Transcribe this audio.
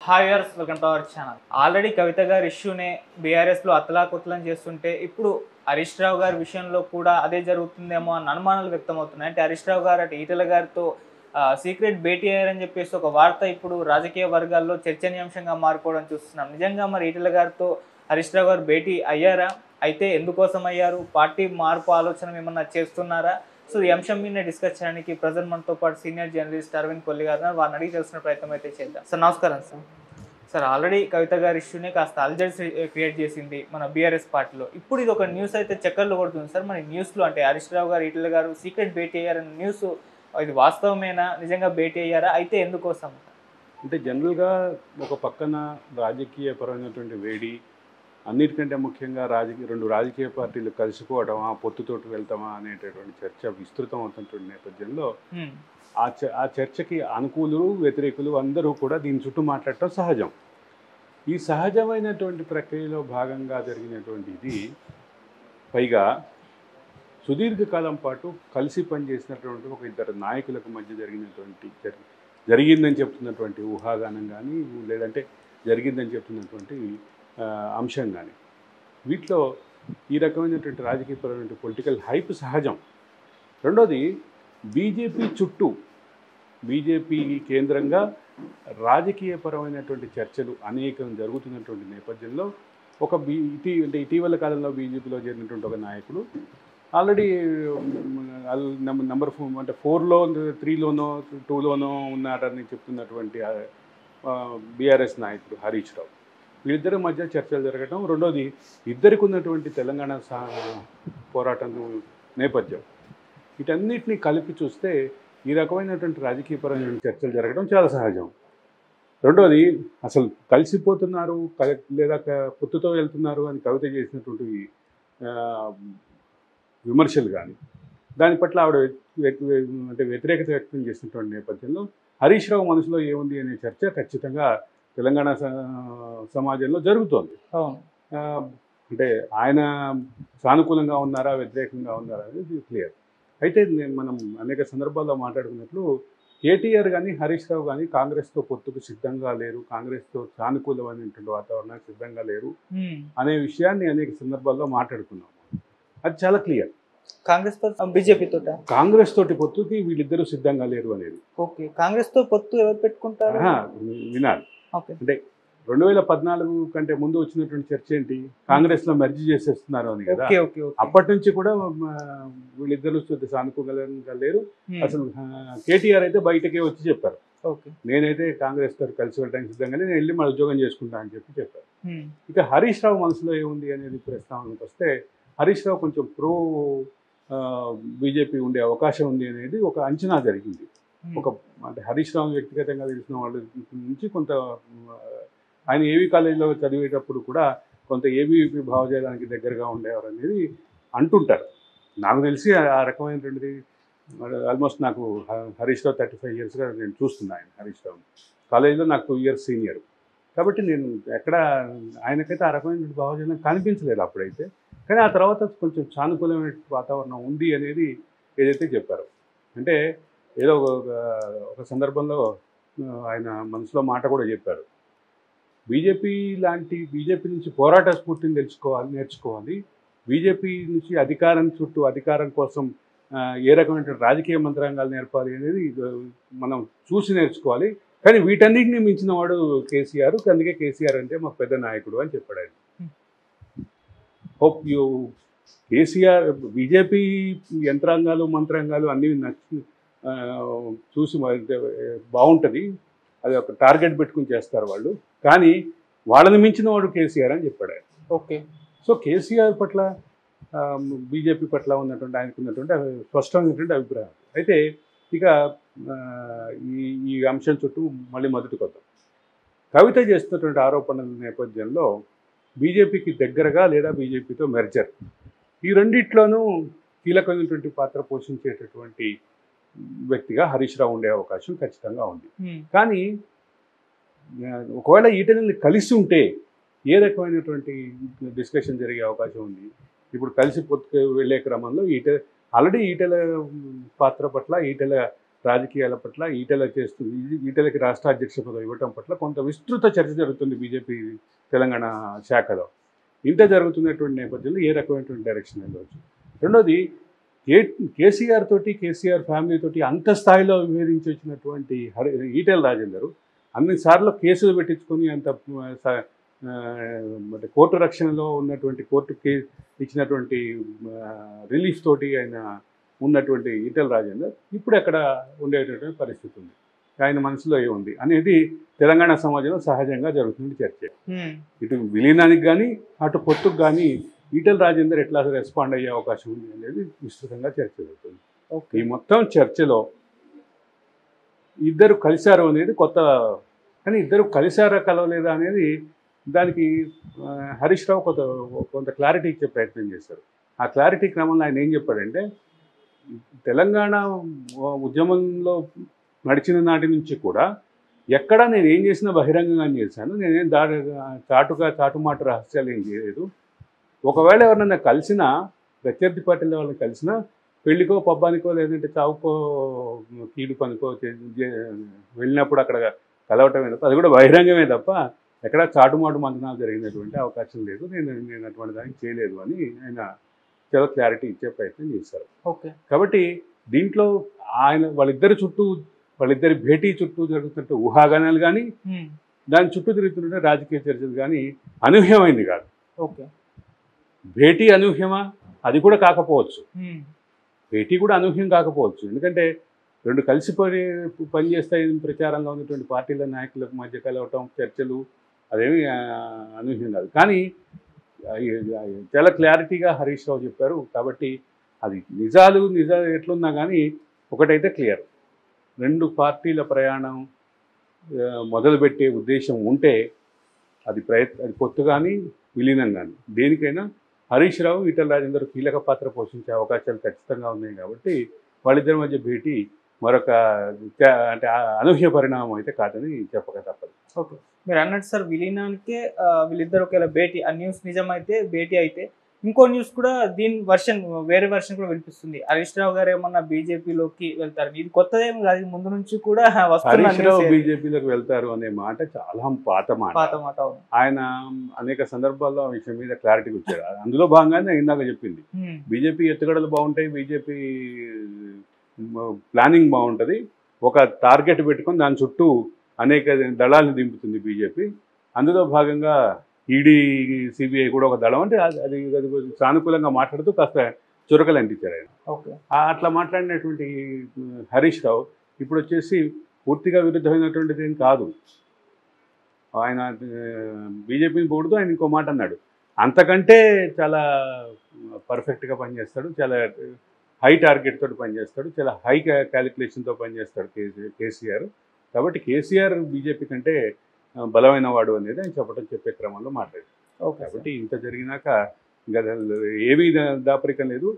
Hi viewers, welcome to our channel. Already Kavitha గారి ఇష్యూనే బీఆర్ఎస్లో అతలాకుతలం చేస్తుంటే ఇప్పుడు హరీష్ రావు గారి విషయంలో కూడా అదే జరుగుతుందేమో అన్న అనుమానాలు వ్యక్తమవుతున్నాయి. అంటే హరీష్ రావు గారు అటు ఈటెల గారితో సీక్రెట్ భేటీ అయ్యారని చెప్పేసి ఒక వార్త ఇప్పుడు రాజకీయ వర్గాల్లో చర్చనీయాంశంగా మారిపోవడం చూస్తున్నాం. నిజంగా మరి ఈటెల గారితో హరీష్ రావు గారు భేటీ అయ్యారా? అయితే ఎందుకోసం అయ్యారు? పార్టీ మార్పు ఆలోచన ఏమన్నా చేస్తున్నారా? సో ఈ అంశం మీద డిస్కస్ చేయడానికి ప్రజెంట్ మనతో పాటు సీనియర్ జర్నలిస్ట్ అరవింద్ కొల్లి గారు వారిని అడిగి తెలుసుకునే ప్రయత్నం అయితే చేద్దాం. సార్ నమస్కారం. సార్ ఆల్రెడీ కవిత గారి ఇష్యూనే కాస్త అల్జర్స్ క్రియేట్ చేసింది మన బీఆర్ఎస్ పార్టీలో. ఇప్పుడు ఇది ఒక న్యూస్ అయితే చక్కర్లు కొడుతుంది సార్. మన న్యూస్లో అంటే హరీష్ రావు గారు ఈటెల గారు సీక్రెట్ భేటీ అయ్యారన్న న్యూస్ ఇది వాస్తవమేనా? నిజంగా భేటీ అయ్యారా? అయితే ఎందుకోసం? అంటే జనరల్గా ఒక పక్కన రాజకీయపరమైనటువంటి వేడి, అన్నిటికంటే ముఖ్యంగా రెండు రాజకీయ పార్టీలు కలిసిపోవడమా, పొత్తుతోటి వెళ్తామా అనేటటువంటి చర్చ విస్తృతం అవుతున్నటువంటి నేపథ్యంలో ఆ చర్చకి అనుకూలులు వ్యతిరేకులు అందరూ కూడా దీని చుట్టూ మాట్లాడటం సహజం. ఈ సహజమైనటువంటి ప్రక్రియలో భాగంగా జరిగినటువంటి ఇది, పైగా సుదీర్ఘకాలం పాటు కలిసి పనిచేసినటువంటి ఒక ఇద్దరు నాయకులకు మధ్య జరిగిందని చెప్తున్నటువంటి ఊహాగానం కానీ, లేదంటే జరిగిందని చెప్తున్నటువంటి అంశం కానీ, వీటిలో ఈ రకమైనటువంటి రాజకీయపరమైన పొలిటికల్ హైప్ సహజం. రెండోది, బీజేపీ కేంద్రంగా రాజకీయపరమైనటువంటి చర్చలు అనేకం జరుగుతున్నటువంటి నేపథ్యంలో ఇటీవల కాలంలో బీజేపీలో చేరినటువంటి ఒక నాయకుడు ఆల్రెడీ నెంబర్ 4లో 3లోనో 2లోనో ఉన్నారని చెప్తున్నటువంటి బీఆర్ఎస్ నాయకుడు హరీష్ రావు, వీళ్ళిద్దరి మధ్య చర్చలు జరగడం. రెండోది, ఇద్దరికి ఉన్నటువంటి తెలంగాణ పోరాటం నేపథ్యం, వీటన్నిటిని కలిపి చూస్తే ఈ రకమైనటువంటి రాజకీయపరమైన చర్చలు జరగడం చాలా సహజం. రెండోది, అసలు కలిసిపోతున్నారు లేదా పొత్తుతో వెళ్తున్నారు అని కవిత చేసినటువంటి విమర్శలు కానీ, దాని పట్ల ఆవిడ వ్యతిరేకత వ్యక్తం చేసినటువంటి నేపథ్యంలో హరీష్ రావు మనసులో ఏముంది అనే చర్చ ఖచ్చితంగా తెలంగాణ సమాజంలో జరుగుతోంది. అంటే ఆయన సానుకూలంగా ఉన్నారా, వ్యతిరేకంగా ఉన్నారా అనేది క్లియర్. అయితే మనం అనేక సందర్భాల్లో మాట్లాడుకున్నట్లు కేటీఆర్ కానీ హరీష్ రావు కానీ కాంగ్రెస్తో పొత్తుకు సిద్ధంగా లేరు, కాంగ్రెస్తో సానుకూలమైనటువంటి వాతావరణానికి సిద్ధంగా లేరు అనే విషయాన్ని అనేక సందర్భాల్లో మాట్లాడుకున్నాము. అది చాలా క్లియర్. కాంగ్రెస్ తోటి పొత్తుకి వీళ్ళిద్దరూ సిద్ధంగా లేరు అనేది. ఓకే, కాంగ్రెస్ తో పొత్తు ఎవరు పెట్టుకుంటారు వినాలి. అంటే 2014 కంటే ముందు వచ్చినటువంటి చర్చ ఏంటి, కాంగ్రెస్లో మెర్జ్ చేసేస్తున్నారు అని కదా. అప్పటి నుంచి కూడా వీళ్ళిద్దరూ సానుకూలంగా లేరు. అసలు కేటీఆర్ అయితే బయటకే వచ్చి చెప్పారు, నేనైతే కాంగ్రెస్ తోటి కలిసి వెళ్ళడానికి సిద్ధంగానే, నేను వెళ్ళి మన ఉద్యోగం చేసుకుంటా అని చెప్పారు. ఇక హరీష్ రావు మనసులో ఏముంది అనేది ప్రస్తావనకు వస్తే, హరీష్ రావు కొంచెం ప్రో బీజేపీ ఉండే అవకాశం ఉంది అనేది ఒక అంచనా జరిగింది. అంటే హరీష్ రావు వ్యక్తిగతంగా తెలిసిన వాళ్ళ నుంచి కొంత, ఆయన ఏవీ కాలేజీలో చదివేటప్పుడు కూడా కొంత ఏబీవీపీ భావజాలానికి దగ్గరగా ఉండేవారు అనేది అంటుంటారు. నాకు తెలిసి ఆ రకమైనటువంటిది ఆల్మోస్ట్ నాకు హరీష్ రావు 35 ఇయర్స్గా నేను చూస్తున్నాను. హరీష్ రావు కాలేజీలో నాకు 2 ఇయర్స్ సీనియర్ కాబట్టి నేను ఆయనకైతే ఆ రకమైన భావజాలం కనిపించలేదు అప్పుడైతే. కానీ ఆ తర్వాత కొంచెం సానుకూలమైన వాతావరణం ఉంది అనేది ఏదైతే చెప్పారో, అంటే ఏదో ఒక సందర్భంలో ఆయన మనసులో మాట కూడా చెప్పారు, బీజేపీ నుంచి పోరాట స్ఫూర్తిని నేర్చుకోవాలి, బీజేపీ నుంచి అధికారం కోసం ఏ రకమైన రాజకీయ మంత్రాంగాలు నేర్పాలి అనేది మనం చూసి నేర్చుకోవాలి. కానీ వీటన్నిటిని మించిన వాడు కేసీఆర్, అందుకే కేసీఆర్ అంటే మాకు పెద్ద నాయకుడు అని చెప్పాడు ఆయన. హోప్ కేసీఆర్ బీజేపీ యంత్రాంగాలు మంత్రాంగాలు అన్నీ చూసి బాగుంటుంది, అది ఒక టార్గెట్ పెట్టుకుని చేస్తారు వాళ్ళు, కానీ వాళ్ళని మించిన వాడు కేసీఆర్ అని చెప్పాడు ఆయన. ఓకే, సో కేసీఆర్ పట్ల బీజేపీ పట్ల ఆయనకున్నటువంటి స్పష్టమైనటువంటి అభిప్రాయం. అయితే ఇక ఈ అంశం చుట్టూ మళ్ళీ మొదటికి వద్దాం. కవిత చేస్తున్నటువంటి ఆరోపణల నేపథ్యంలో బీజేపీకి దగ్గరగా లేదా బీజేపీతో మెర్జర్, ఈ రెండిట్లోనూ కీలకమైనటువంటి పాత్ర పోషించేటటువంటి వ్యక్తిగా హరీష్ రావు ఉండే అవకాశం ఖచ్చితంగా ఉంది. కానీ ఒకవేళ ఈటెలని కలిసి ఉంటే ఏ రకమైనటువంటి డిస్కషన్ జరిగే అవకాశం ఉంది? ఇప్పుడు కలిసి వెళ్ళే క్రమంలో ఆల్రెడీ ఈటెల పాత్ర పట్ల, ఈటెల రాజకీయాల పట్ల ఈటెలకి రాష్ట్ర అధ్యక్ష పదవి ఇవ్వటం పట్ల కొంత విస్తృత చర్చ జరుగుతుంది బీజేపీ తెలంగాణ శాఖలో. ఇంత జరుగుతున్నటువంటి నేపథ్యంలో ఏ రకమైనటువంటి డైరెక్షన్ వెళ్ళవచ్చు. రెండోది, కేసీఆర్ తోటి, కేసీఆర్ ఫ్యామిలీ తోటి అంత స్థాయిలో విభేదించి వచ్చినటువంటి ఈటెల రాజేందర్ అన్నిసార్లు కేసులు పెట్టించుకొని అంత అంటే కోర్టు రక్షణలో ఉన్నటువంటి కోర్టుకి ఇచ్చినటువంటి రిలీఫ్ తోటి ఆయన ఉన్నటువంటి ఈటెల రాజేందర్ ఇప్పుడు ఎక్కడ ఉండేటటువంటి పరిస్థితి ఉంది, ఆయన మనసులో ఏముంది అనేది తెలంగాణ సమాజంలో సహజంగా జరుగుతుంది చర్చ. ఇటు విలీనానికి కానీ అటు పొత్తుకు కానీ ఈటెల రాజేందర్ ఎట్లా రెస్పాండ్ అయ్యే అవకాశం ఉంది అనేది విస్తృతంగా చర్చ జరుగుతుంది. ఈ మొత్తం చర్చలో ఇద్దరు కలిశారు అనేది కొత్త, కానీ ఇద్దరు కలిశారా కలవలేదా అనేది దానికి హరీష్ రావు కొంత క్లారిటీ ఇచ్చే ప్రయత్నం చేశారు. ఆ క్లారిటీ క్రమంలో ఆయన ఏం చెప్పాడంటే, తెలంగాణ ఉద్యమంలో నడిచిన నాటి నుంచి కూడా ఎక్కడ నేను ఏం చేసినా బహిరంగంగా చేశాను, నేనేం చాటుమాట రహస్యాలు ఏం చేయలేదు. ఒకవేళ ఎవరినైనా కలిసినా, ప్రత్యర్థి పార్టీల వాళ్ళని కలిసినా పెళ్లికో పబ్బానికో లేదంటే చావుకో కీడు పనికో వెళ్ళినప్పుడు అక్కడ కలవటమే తప్ప, అది కూడా బహిరంగమే తప్ప ఎక్కడ చాటుమాటు మంతనాలు జరిగినటువంటి అవకాశం లేదు, నేను అటువంటి దానికి చేయలేదు అని ఆయన చాలా క్లారిటీ ఇచ్చే ప్రయత్నం చేశారు. కాబట్టి దీంట్లో వాళ్ళిద్దరి భేటీ చుట్టూ జరుగుతున్నట్టు ఊహాగానాలు కానీ దాని చుట్టూ తిరుగుతున్న రాజకీయ చర్చలు కానీ అనూహ్యమైంది కాదు. భేటీ అనూహ్యమా? అది కూడా కాకపోవచ్చు. భేటీ కూడా అనూహ్యం కాకపోవచ్చు, ఎందుకంటే రెండు కలిసి పనిచేస్తాయి ప్రచారంగా ఉన్నటువంటి పార్టీల నాయకులకు మధ్య కలవటం, చర్చలు, అదేమి అనూహ్యం కాదు. కానీ చాలా క్లారిటీగా హరీష్ రావు చెప్పారు. కాబట్టి అది నిజాలు ఎట్లున్నా కానీ ఒకటైతే క్లియర్, రెండు పార్టీల ప్రయాణం మొదలుపెట్టే ఉద్దేశం ఉంటే అది పొత్తు కానీ విలీనం కానీ దేనికైనా హరీష్ రావు, ఈటెల రాజేందర్ కీలక పాత్ర పోషించే అవకాశాలు ఖచ్చితంగా ఉన్నాయి. కాబట్టి వాళ్ళిద్దరి మధ్య భేటీ మరొక అంటే అనూహ్య పరిణామం అయితే కాదని చెప్పక తప్పదు. మీరు అన్నట్టు సార్, విలీనానికే వీళ్ళిద్దరు ఒకవేళ భేటీ, ఆ న్యూస్ నిజమైతే భేటీ అయితే ఇంకో న్యూస్ కూడా వేరే వర్షన్ కూడా వినిపిస్తుంది, హరీష్ రావు గారు ఏమన్నా బీజేపీలోకి వెళ్తారు. ఇది కొత్తదేమో కాదు, ముందు నుంచి కూడా హరీష్ రావు బీజేపీలోకి వెళ్తారు అనే మాట చాలా పాత మాట. ఆయన అనేక సందర్భాల్లో ఆ విషయం మీద క్లారిటీకి వచ్చారు. అందులో భాగంగానే ఇందాక చెప్పింది, బీజేపీ ఎత్తుగడలు బాగుంటాయి, బీజేపీ ప్లానింగ్ బాగుంటుంది, ఒక టార్గెట్ పెట్టుకొని దాని చుట్టూ అనేక దళాలను దింపుతుంది బీజేపీ. అందులో భాగంగా ఈడీ, సిబిఐ కూడా ఒక దళం, అంటే అది సానుకూలంగా మాట్లాడుతూ కాస్త చురకలు అంటించారు ఆయన. అట్లా మాట్లాడినటువంటి హరీష్ రావు ఇప్పుడు వచ్చేసి పూర్తిగా విరుద్ధమైనటువంటిది ఏం కాదు. ఆయన బీజేపీని పొగుడుతూ ఆయన ఇంకో మాట అన్నాడు, అంతకంటే చాలా పర్ఫెక్ట్గా పనిచేస్తాడు, చాలా హై టార్గెట్ తోటి పనిచేస్తాడు, చాలా హై క్యాలిక్యులేషన్తో పనిచేస్తాడు కేసీఆర్. కాబట్టి కేసీఆర్ బీజేపీ కంటే బలమైన వాడు అనేది ఆయన చెప్పే క్రమంలో మాట్లాడారు. కాబట్టి ఇంత జరిగినాక ఇంకా ఏమీ దాపరికం లేదు.